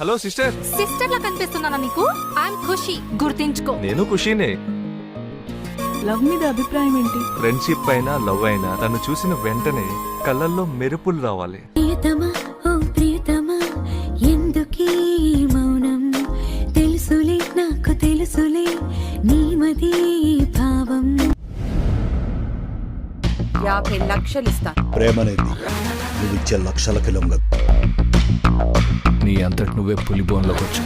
Hello sister. Sister లా కనిపిస్తున్నానా నీకు? I'm ఖుషి, గుర్తించుకో. నేను ఖుషీనే. Love మీద అభిప్రాయం ఏంటి? ఫ్రెండ్షిప్ అయినా లవ్ అయినా తను చూసిన వెంటనే కళ్ళల్లో మెరుపులు రావాలి. ప్రియతమా ఓ ప్రియతమా ఎందుకీ మౌనం తెలుసులే నాకు తెలుసులే నీమది భావం 50 లక్షలు ఇస్తాను. ప్రేమనేది నువ్వు ఇచ్చే లక్షలకి లొంగదు. నీ అంతటి నువ్వే పులి బోన్లోకి వచ్చు.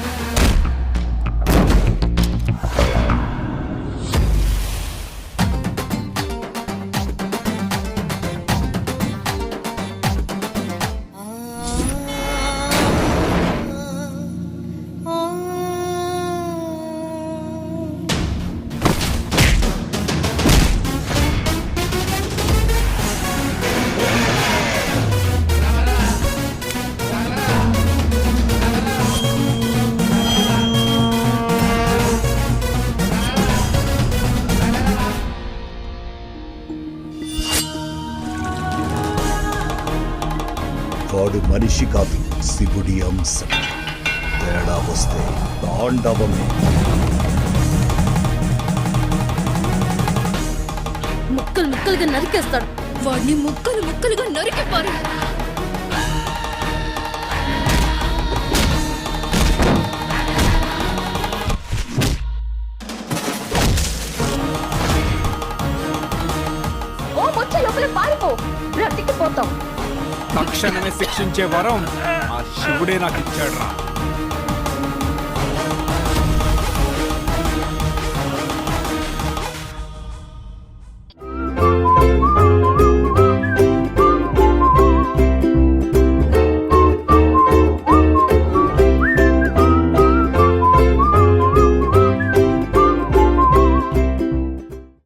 వాడు మనిషి కాదు, శివుడి అంశం. తేడా వస్తే తాండవమే. ముక్కలు ముక్కలుగా నరికేస్తాడు. వాడిని ముక్కలు ముక్కలుగా నరికిపారు. ఓ వచ్చే లోపల పారిపో, బ్రతికిపోతాం. తక్షణమే శిక్షించే వరం ఆ శివుడే నాకు ఇచ్చాడు రా.